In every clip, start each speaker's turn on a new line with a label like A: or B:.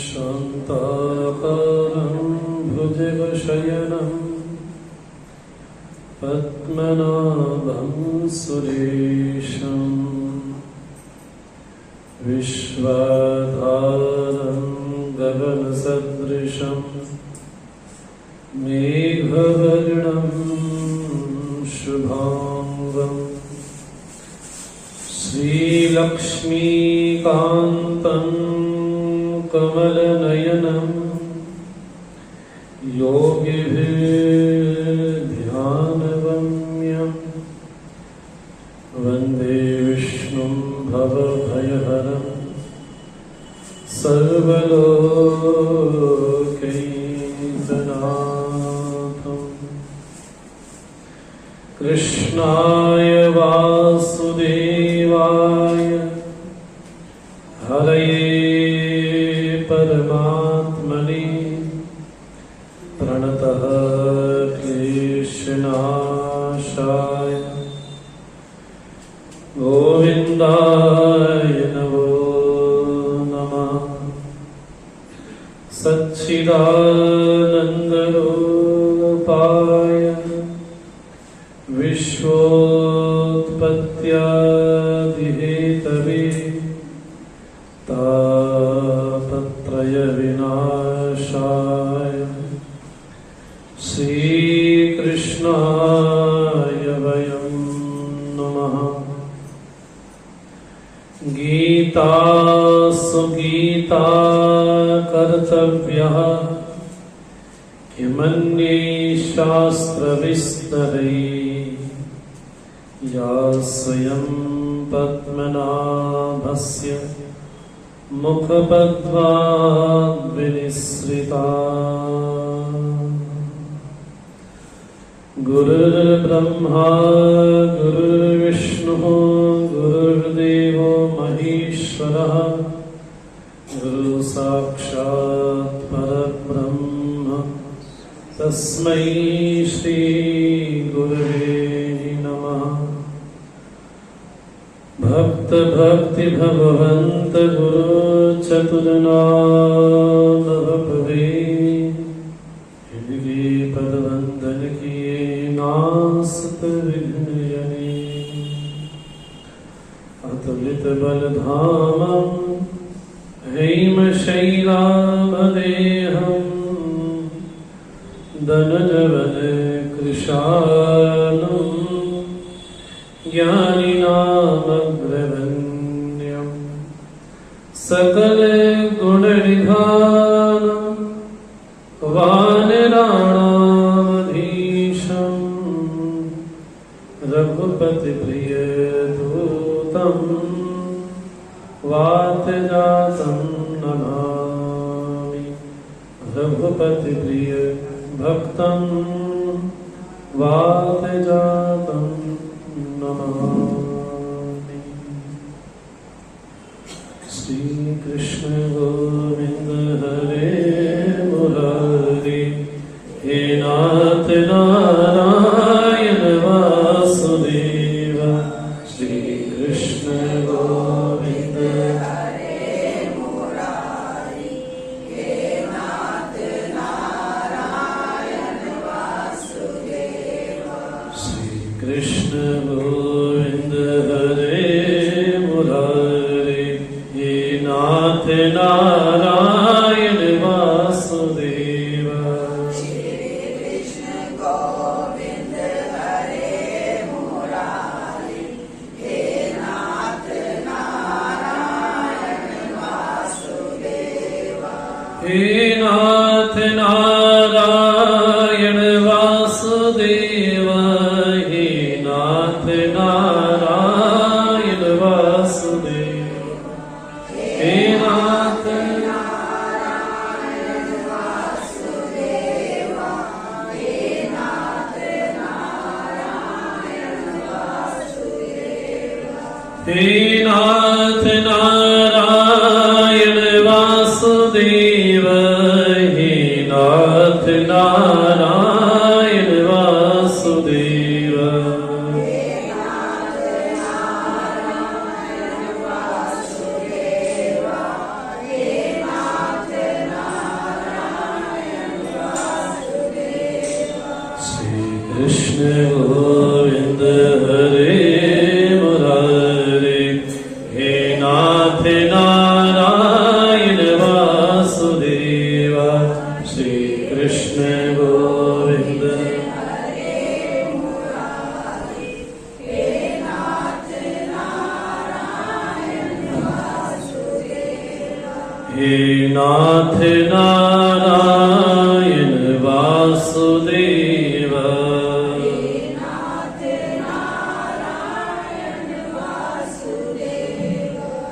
A: शान्ताकारं भुजगशयनं पद्मनाभं सुरेशं विश्वाधारं गगनसदृशं मेघवर्णं शुभांगं श्रीलक्ष्मीकान्तं कमलनयनं योगिभिर्ध्यानगम्यं वन्दे विष्णुं भवभयहरं सर्वलोकैकनाथं कृष्णाय वासुदेवाय हरये परमात्मने प्रणतः क्लेशनाशाय गोविन्दाय नमो नमः। सच्चिदानन्दरूपाय विश्वोत्पत्त्यादिहेतवे तापत्रयविनाशाय श्रीकृष्णाय वयं नमः। गीतासु गीता कर्तव्यः किमन्ये शास्त्रविस्तरैः या स्वयं पद्मनाभस्य मुखपद्माद्विनिसृता। गुरुर्ब्रह्मा गुरुर्विष्णुः गुरुर्देवो महेश्वरः गुरुसाक्षात् परब्रह्म तस्मै श्रीगुरवे नमः। भक्त भक्ति भगवन्त गुरु चतुर्नामभवे इनके पदवंदन किए नासत विघ्नयने अतुलित बलधामं हेमशैलामदेहं दनजवन कृशानं ज्ञानिनामग्रगण्यं सकल गुणनिधानं वानराणामधीशं रघुपतिप्रियदूतं वातजातं नमामि। रघुपतिप्रिय भक्तं वातजातं नमामि। श्रीकृष्ण गोविंद हरे मुरारी हे नाथ नारायण वासुदेव। श्रीकृष्ण गोविंद हरे मुरारी हे नाथ नारायण वासुदेव। श्रीकृष्ण गोविंद हरे मुरारी हे नाथ नारायण वासुदेव। हे नाथ नारायण वासुदेव। हे नाथ नारायण वासुदेव। हे नाथ नारायण वासुदेव। हे नाथ नारायण वासुदेव। हे नाथ नारायण वासुदेव। हे नाथ हे नाथ नारायण वासुदेव,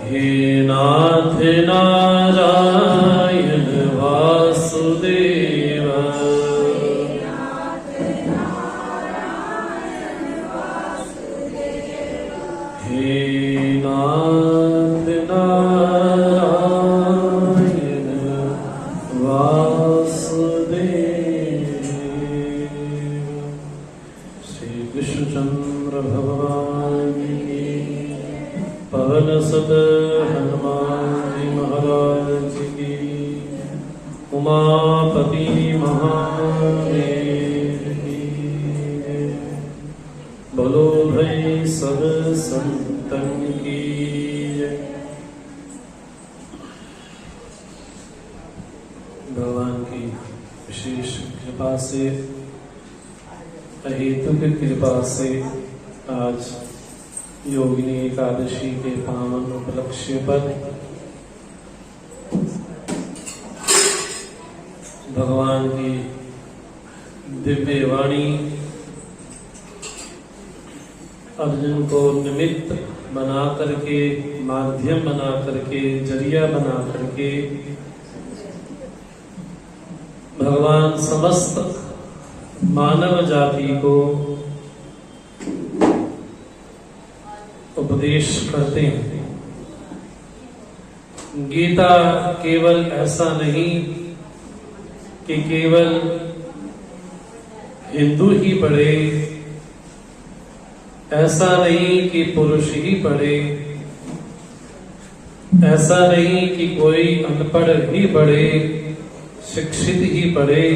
A: हे नाथ नारायण वासुदेव, हे नाथ नारायण वासुदेव। श्री कृष्णचंद्र भगवान की, पवन सुत हनुमान जी महाराज की, उमापति महादेव की, बोलो भाई सब संतन की जय। भगवान की विशेष कृपा से, अहेतुक कृपा से आज योगिनी एकादशी के पावन उपलक्ष्य पर भगवान की दिव्य वाणी अर्जुन को निमित्त बना करके, माध्यम बना करके, जरिया बना करके भगवान समस्त मानव जाति को उपदेश करते हैं। गीता केवल ऐसा नहीं कि केवल हिंदू ही पढ़े, ऐसा नहीं कि पुरुष ही पढ़े, ऐसा नहीं कि कोई अनपढ़ ही पढ़े, शिक्षित ही पढ़े।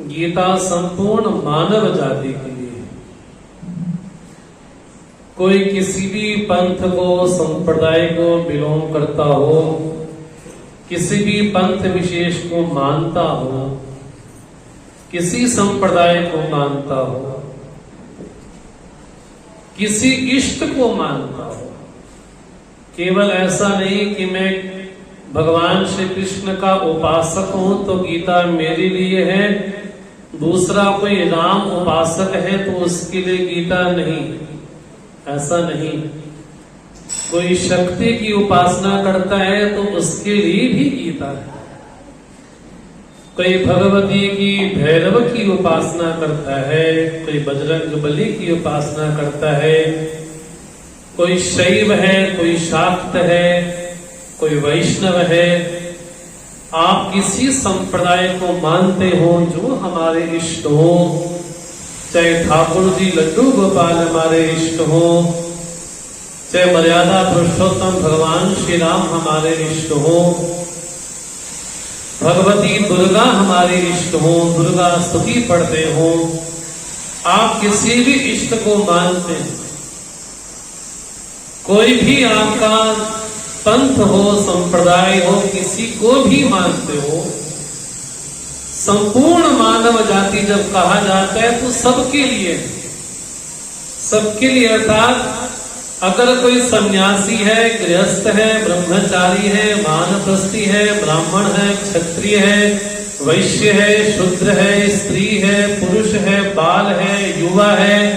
A: गीता संपूर्ण मानव जाति के लिए, कोई किसी भी पंथ को, संप्रदाय को बिलोंग करता हो, किसी भी पंथ विशेष को मानता हो, किसी संप्रदाय को मानता हो, किसी इष्ट को मानता हो। केवल ऐसा नहीं कि मैं भगवान श्री कृष्ण का उपासक हूं तो गीता मेरे लिए है, दूसरा कोई राम उपासक है तो उसके लिए गीता नहीं, ऐसा नहीं। कोई शक्ति की उपासना करता है तो उसके लिए भी गीता है। कोई भगवती की, भैरव की उपासना करता है, कोई बजरंगबली की उपासना करता है, कोई शैव है, कोई शाक्त है, कोई वैष्णव है। आप किसी संप्रदाय को मानते हो जो हमारे इष्ट हो, चाहे ठाकुर जी लड्डू गोपाल हमारे इष्ट हो, चाहे मर्यादा पुरुषोत्तम भगवान श्री राम हमारे इष्ट हो, भगवती दुर्गा हमारे इष्ट हो, दुर्गा स्तुति पढ़ते हो, आप किसी भी इष्ट को मानते हैं, कोई भी आपका पंथ हो, संप्रदाय हो, किसी को भी मानते हो, संपूर्ण मानव जाति जब कहा जाता है तो सबके लिए, सबके लिए। अर्थात अगर कोई सन्यासी है, गृहस्थ है, ब्रह्मचारी है, वानप्रस्थी है, ब्राह्मण है, क्षत्रिय है, वैश्य है, शूद्र है, स्त्री है, पुरुष है, बाल है, युवा है,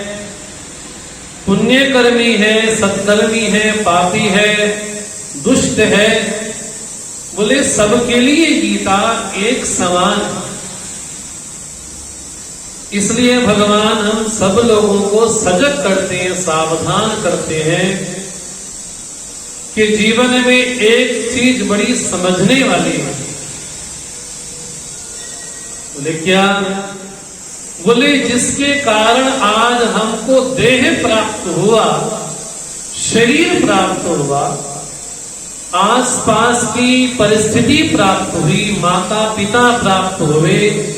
A: पुण्यकर्मी है, सत्कर्मी है, पापी है, दुष्ट है, बोले सबके लिए गीता एक समान है। इसलिए भगवान हम सब लोगों को सजग करते हैं, सावधान करते हैं कि जीवन में एक चीज बड़ी समझने वाली है। बोले क्या? बोले जिसके कारण आज हमको देह प्राप्त हुआ, शरीर प्राप्त हुआ, आसपास की परिस्थिति प्राप्त हुई, माता पिता प्राप्त हुए,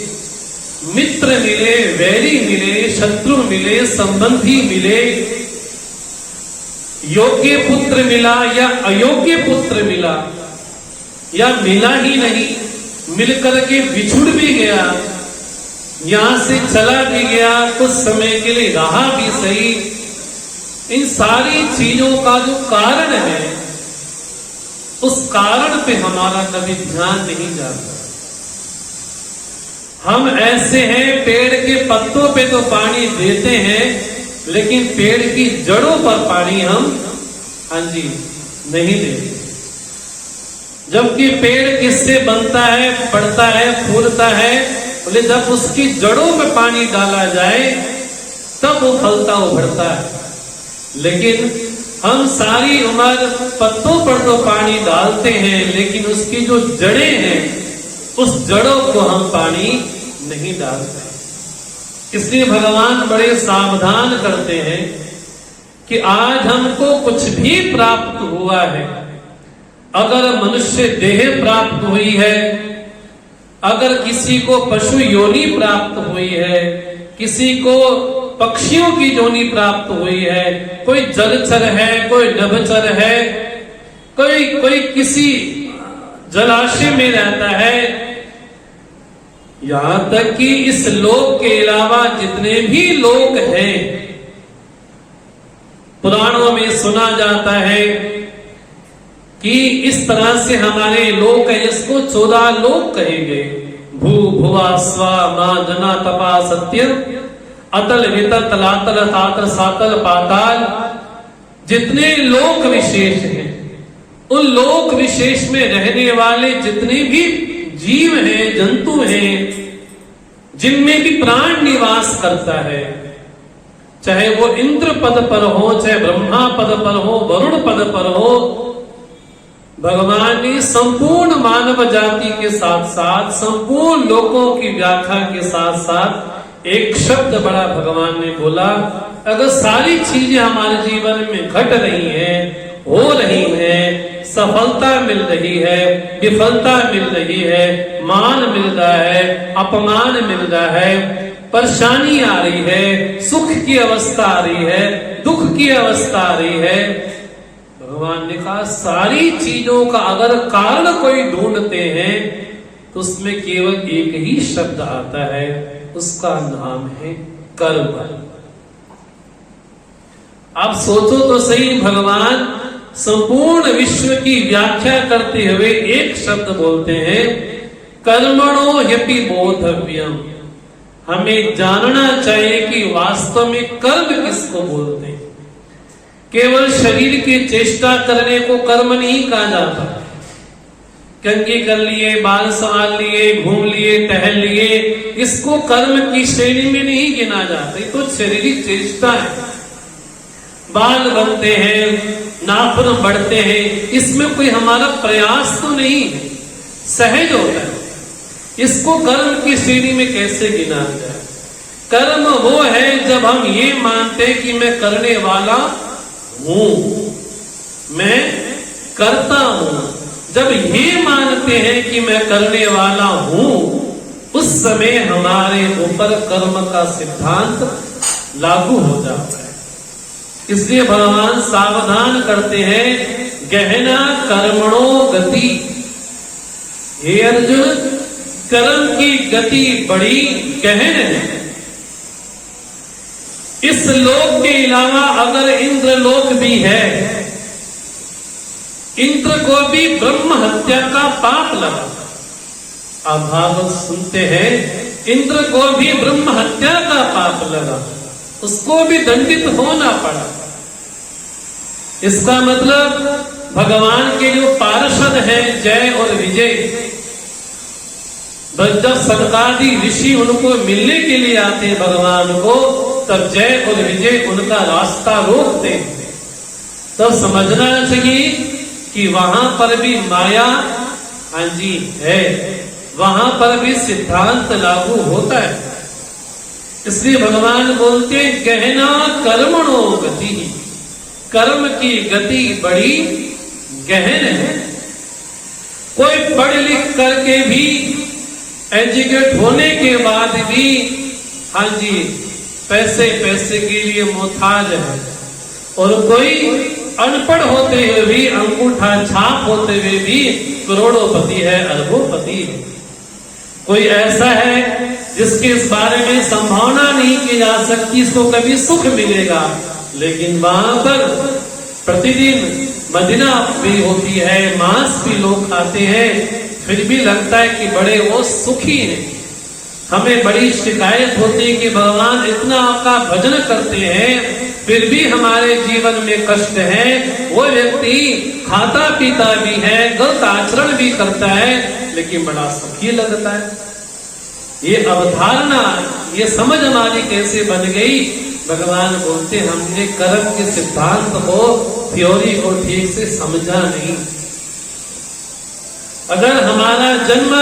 A: मित्र मिले, वैरी मिले, शत्रु मिले, संबंधी मिले, योग्य पुत्र मिला या अयोग्य पुत्र मिला, या मिला ही नहीं, मिलकर के बिछुड़ भी गया, यहां से चला भी गया, कुछ समय के लिए रहा भी सही। इन सारी चीजों का जो कारण है उस कारण पे हमारा कभी ध्यान नहीं जाता। हम ऐसे हैं, पेड़ के पत्तों पे तो पानी देते हैं, लेकिन पेड़ की जड़ों पर पानी हम नहीं देते। जबकि पेड़ किससे बनता है, बढ़ता है, फूलता है? बोले जब उसकी जड़ों में पानी डाला जाए तब वो फलता उभरता है। लेकिन हम सारी उम्र पत्तों पर तो पानी डालते हैं, लेकिन उसकी जो जड़ें हैं उस जड़ों को हम पानी नहीं डालते। इसलिए भगवान बड़े सावधान करते हैं कि आज हमको कुछ भी प्राप्त हुआ है, अगर मनुष्य देह प्राप्त हुई है, अगर किसी को पशु योनि प्राप्त हुई है, किसी को पक्षियों की योनि प्राप्त हुई है, कोई जलचर है, कोई नभचर है, कोई किसी जलाशय में रहता है, यहां तक कि इस लोक के अलावा जितने भी लोक हैं, पुराणों में सुना जाता है कि इस तरह से हमारे लोक है, इसको 14 लोक कहे गए। भू भुवा स्वा मा जना तपा सत्य अतल वितल तलातल तातल सातल पाताल, जितने लोक विशेष हैं, उन लोक विशेष में रहने वाले जितने भी जीव हैं, जंतु हैं, जिनमें भी प्राण निवास करता है, चाहे वो इंद्र पद पर हो, चाहे ब्रह्मा पद पर हो, वरुण पद पर हो, भगवान ने संपूर्ण मानव जाति के साथ साथ संपूर्ण लोगों की व्याख्या के साथ साथ एक शब्द बड़ा भगवान ने बोला, अगर सारी चीजें हमारे जीवन में घट रही हैं, हो रही हैं, सफलता मिल रही है, विफलता मिल रही है, मान मिल रहा है, अपमान मिल रहा है, परेशानी आ रही है, सुख की अवस्था आ रही है, दुख की अवस्था आ रही है, भगवान ने कहा सारी चीजों का अगर कारण कोई ढूंढते हैं तो उसमें केवल एक ही शब्द आता है, उसका नाम है कर्म। आप सोचो तो सही, भगवान संपूर्ण विश्व की व्याख्या करते हुए एक शब्द बोलते हैं, कर्मणो ह्यपि बोधव्यम। हमें जानना चाहिए कि वास्तव में कर्म किसको बोलते हैं। केवल शरीर की चेष्टा करने को कर्म नहीं कहा जाता। कंघी कर लिए, बाल संभाल लिए, घूम लिए, टहल लिए, इसको कर्म की श्रेणी में नहीं गिना जाता। ये तो शारीरिक चेष्टा है। बाल बनते हैं, नाखून बढ़ते हैं, इसमें कोई हमारा प्रयास तो नहीं है, सहज होता है। इसको कर्म की श्रेणी में कैसे गिना जाए? कर्म वो है जब हम ये मानते हैं कि मैं करने वाला हूं, मैं करता हूं। जब ये मानते हैं कि मैं करने वाला हूं, उस समय हमारे ऊपर कर्म का सिद्धांत लागू हो जाता है। इसलिए भगवान सावधान करते हैं, गहना कर्मणो गति। हे अर्जुन, कर्म की गति बड़ी गहन है। इस लोक के अलावा अगर इंद्र लोक भी है, इंद्र को भी ब्रह्म हत्या का पाप लगा। आप भागवत सुनते हैं, इंद्र को भी ब्रह्म हत्या का पाप लगा, उसको भी दंडित होना पड़ा। इसका मतलब भगवान के जो पार्षद हैं जय और विजय, जब सनकादि ऋषि उनको मिलने के लिए आते हैं भगवान को, तब जय और विजय उनका रास्ता रोकते हैं। तब समझना चाहिए कि वहां पर भी माया है, वहां पर भी सिद्धांत लागू होता है। इसलिए भगवान बोलते हैं, गहना कर्मणो गति। कर्म की गति बड़ी गहन है। कोई पढ़ लिख करके भी, एजुकेट होने के बाद भी पैसे के लिए मोहताज है, और कोई अनपढ़ होते हुए भी, अंगूठा छाप होते हुए भी करोड़ोंपति है, अरबोंपति है। कोई ऐसा है जिसके इस बारे में संभावना नहीं की जा सकती इसको कभी सुख मिलेगा, लेकिन वहां पर प्रतिदिन मदिना भी होती है, मांस भी लोग खाते हैं, फिर भी लगता है कि बड़े वो सुखी हैं। हमें बड़ी शिकायत होती है कि भगवान इतना आपका भजन करते हैं फिर भी हमारे जीवन में कष्ट है। वो व्यक्ति खाता पीता भी है, गलत आचरण भी करता है, लेकिन बड़ा सुखी लगता है। ये अवधारणा, ये समझ हमारी कैसे बन गई? भगवान बोलते हमने कर्म के सिद्धांत को, थ्योरी को ठीक से समझा नहीं। अगर हमारा जन्म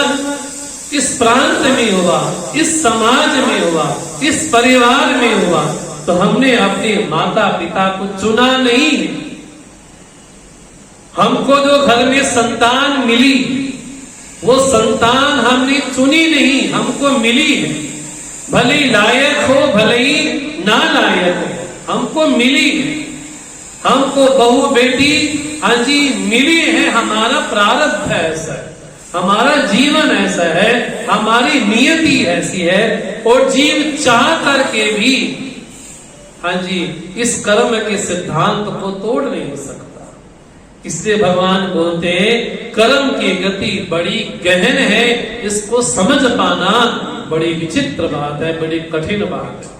A: इस प्रांत में हुआ, इस समाज में हुआ, इस परिवार में हुआ, तो हमने अपने माता पिता को चुना नहीं। हमको जो घर में संतान मिली, वो संतान हमने चुनी नहीं, हमको मिली है। भले ही लायक हो, भले ही ना लायक हो, हमको मिली है। हमको बहू बेटी हाँ जी मिली है। हमारा प्रारब्ध है ऐसा है, हमारा जीवन ऐसा है, हमारी नियति ऐसी है, और जीव चाह करके भी हाँ जी इस कर्म के सिद्धांत को तोड़ नहीं सकता। इसलिए भगवान बोलते हैं कर्म की गति बड़ी गहन है, इसको समझ पाना बड़ी विचित्र बात है, बड़ी कठिन बात है।